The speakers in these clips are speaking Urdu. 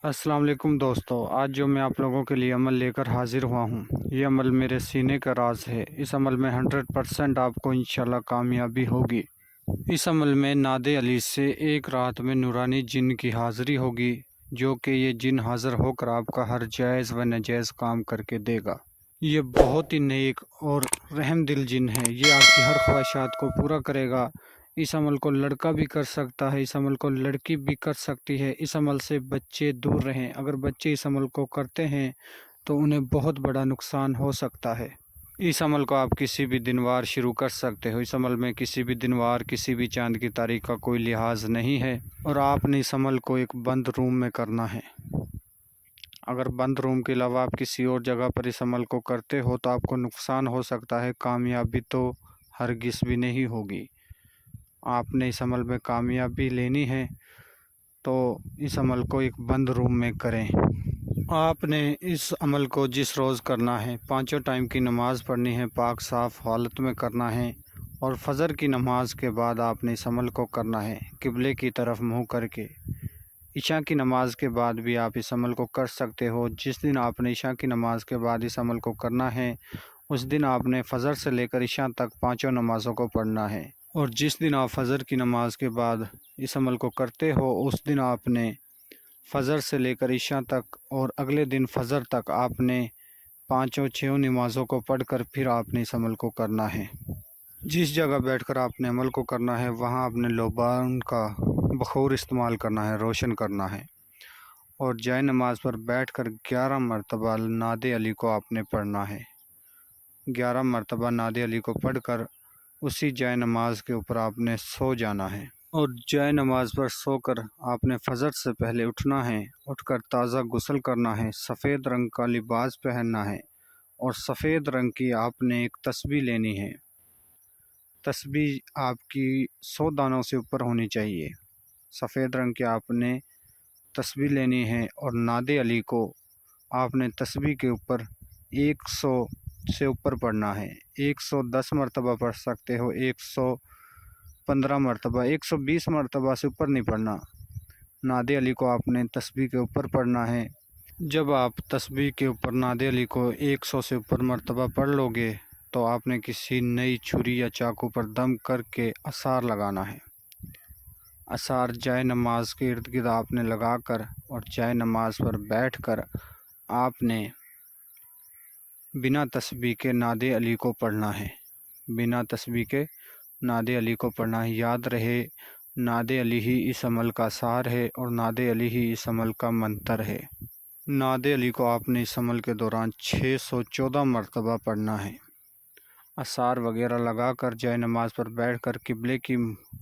السلام علیکم دوستو، آج جو میں آپ لوگوں کے لیے عمل لے کر حاضر ہوا ہوں، یہ عمل میرے سینے کا راز ہے۔ اس عمل میں 100% آپ کو انشاءاللہ کامیابی ہوگی۔ اس عمل میں ناد علی سے ایک رات میں نورانی جن کی حاضری ہوگی، جو کہ یہ جن حاضر ہو کر آپ کا ہر جائز و ناجائز کام کر کے دے گا۔ یہ بہت ہی نیک اور رحم دل جن ہے، یہ آپ کی ہر خواہشات کو پورا کرے گا۔ اس عمل کو لڑکا بھی کر سکتا ہے، اس عمل کو لڑکی بھی کر سکتی ہے۔ اس عمل سے بچے دور رہیں۔ اگر بچے اس عمل کو کرتے ہیں تو انہیں بہت بڑا نقصان ہو سکتا ہے۔ اس عمل کو آپ کسی بھی دن وار شروع کر سکتے ہو۔ اس عمل میں کسی بھی دن وار، کسی بھی چاند کی تاریخ کا کوئی لحاظ نہیں ہے، اور آپ نے اس عمل کو ایک بند روم میں کرنا ہے۔ اگر بند روم کے علاوہ آپ کسی اور جگہ پر اس عمل کو کرتے ہو تو آپ کو نقصان ہو سکتا ہے، کامیابی تو ہرگز بھی نہیں ہوگی۔ آپ نے اس عمل میں کامیابی لینی ہے تو اس عمل کو ایک بند روم میں کریں۔ آپ نے اس عمل کو جس روز کرنا ہے، 5 ٹائم کی نماز پڑھنی ہے، پاک صاف حالت میں کرنا ہے، اور فجر کی نماز کے بعد آپ نے اس عمل کو کرنا ہے قبلے کی طرف منہ کر کے۔ عشاء کی نماز کے بعد بھی آپ اس عمل کو کر سکتے ہو۔ جس دن آپ نے عشاء کی نماز کے بعد اس عمل کو کرنا ہے، اس دن آپ نے فجر سے لے کر عشاء تک 5 نمازوں کو پڑھنا ہے، اور جس دن آپ فجر کی نماز کے بعد اس عمل کو کرتے ہو، اس دن آپ نے فجر سے لے کر عشاء تک اور اگلے دن فجر تک آپ نے 5 نمازوں کو پڑھ کر پھر آپ نے اس عمل کو کرنا ہے۔ جس جگہ بیٹھ کر آپ نے عمل کو کرنا ہے، وہاں آپ نے لوبان کا بخور استعمال کرنا ہے، روشن کرنا ہے، اور جائے نماز پر بیٹھ کر 11 مرتبہ ناد علی کو آپ نے پڑھنا ہے۔ 11 مرتبہ ناد علی کو پڑھ کر اسی جائے نماز کے اوپر آپ نے سو جانا ہے، اور جائے نماز پر سو کر آپ نے فجر سے پہلے اٹھنا ہے۔ اٹھ کر تازہ غسل کرنا ہے، سفید رنگ کا لباس پہننا ہے، اور سفید رنگ کی آپ نے ایک تسبیح لینی ہے۔ تسبیح آپ کی 100 دانوں سے اوپر ہونی چاہیے۔ سفید رنگ کی آپ نے تسبیح لینی ہے، اور ناد علی کو آپ نے تسبیح کے اوپر 100 سے اوپر پڑھنا ہے۔ 110 مرتبہ پڑھ سکتے ہو، 115 مرتبہ، 120 مرتبہ سے اوپر نہیں پڑھنا۔ ناد علی کو آپ نے تسبیح کے اوپر پڑھنا ہے۔ جب آپ تسبیح کے اوپر ناد علی کو 100 سے اوپر مرتبہ پڑھ لو گے تو آپ نے کسی نئی چھری یا چاقو پر دم کر کے آثار لگانا ہے۔ آثار جائے نماز کے ارد گرد آپ نے لگا کر، اور جائے نماز پر بیٹھ کر آپ نے بنا تسبیح کے ناد علی کو پڑھنا ہے۔ بنا تسبیح کے ناد علی کو پڑھنا ہے۔ یاد رہے، ناد علی ہی اس عمل کا سار ہے، اور ناد علی ہی اس عمل کا منتر ہے۔ ناد علی کو آپ نے اس عمل کے دوران 614 مرتبہ پڑھنا ہے۔ آثار وغیرہ لگا کر جائے نماز پر بیٹھ کر قبلے کی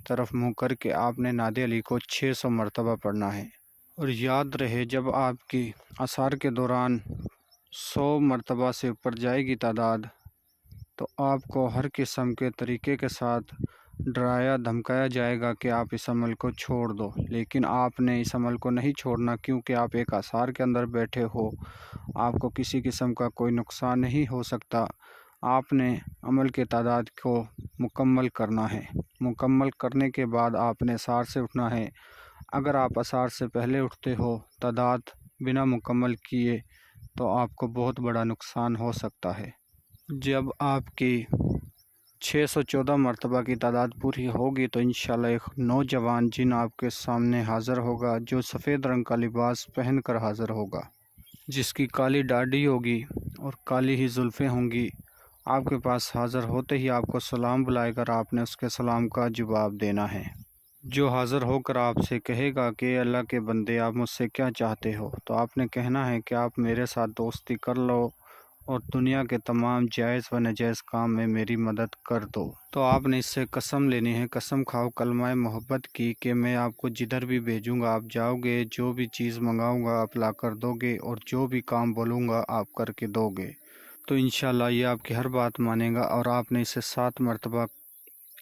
طرف منہ کر کے آپ نے ناد علی کو 600 مرتبہ پڑھنا ہے۔ اور یاد رہے، جب آپ کی آثار کے دوران 100 مرتبہ سے اوپر جائے گی تعداد، تو آپ کو ہر قسم کے طریقے کے ساتھ ڈرایا دھمکایا جائے گا کہ آپ اس عمل کو چھوڑ دو، لیکن آپ نے اس عمل کو نہیں چھوڑنا، کیونکہ آپ ایک آثار کے اندر بیٹھے ہو۔ آپ کو کسی قسم کا کوئی نقصان نہیں ہو سکتا۔ آپ نے عمل کے تعداد کو مکمل کرنا ہے۔ مکمل کرنے کے بعد آپ نے آثار سے اٹھنا ہے۔ اگر آپ آثار سے پہلے اٹھتے ہو تعداد بنا مکمل کیے تو آپ کو بہت بڑا نقصان ہو سکتا ہے۔ جب آپ کی 614 مرتبہ کی تعداد پوری ہوگی تو انشاءاللہ ایک نوجوان جن آپ کے سامنے حاضر ہوگا، جو سفید رنگ کا لباس پہن کر حاضر ہوگا، جس کی کالی داڑھی ہوگی اور کالی ہی زلفیں ہوں گی۔ آپ کے پاس حاضر ہوتے ہی آپ کو سلام بلائے کر آپ نے اس کے سلام کا جواب دینا ہے۔ جو حاضر ہو کر آپ سے کہے گا کہ اے اللہ کے بندے، آپ مجھ سے کیا چاہتے ہو، تو آپ نے کہنا ہے کہ آپ میرے ساتھ دوستی کر لو اور دنیا کے تمام جائز و ناجائز کام میں میری مدد کر دو۔ تو آپ نے اس سے قسم لینی ہے، قسم کھاؤ کلمہ محبت کی، کہ میں آپ کو جدھر بھی بھیجوں گا آپ جاؤ گے، جو بھی چیز منگاؤں گا آپ لا کر دو گے، اور جو بھی کام بولوں گا آپ کر کے دو گے۔ تو انشاءاللہ یہ آپ کی ہر بات مانے گا، اور آپ نے اسے 7 مرتبہ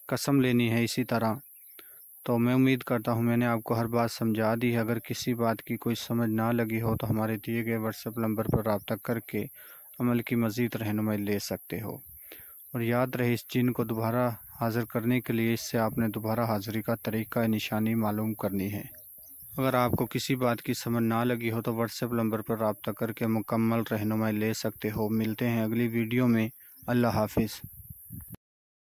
قسم لینی ہے اسی طرح۔ تو میں امید کرتا ہوں میں نے آپ کو ہر بات سمجھا دی ہے۔ اگر کسی بات کی کوئی سمجھ نہ لگی ہو تو ہمارے دیے گئے واٹس ایپ نمبر پر رابطہ کر کے عمل کی مزید رہنمائی لے سکتے ہو۔ اور یاد رہے، اس جن کو دوبارہ حاضر کرنے کے لیے اس سے آپ نے دوبارہ حاضری کا طریقہ نشانی معلوم کرنی ہے۔ اگر آپ کو کسی بات کی سمجھ نہ لگی ہو تو واٹس ایپ نمبر پر رابطہ کر کے مکمل رہنمائی لے سکتے ہو۔ ملتے ہیں اگلی ویڈیو میں۔ اللہ حافظ۔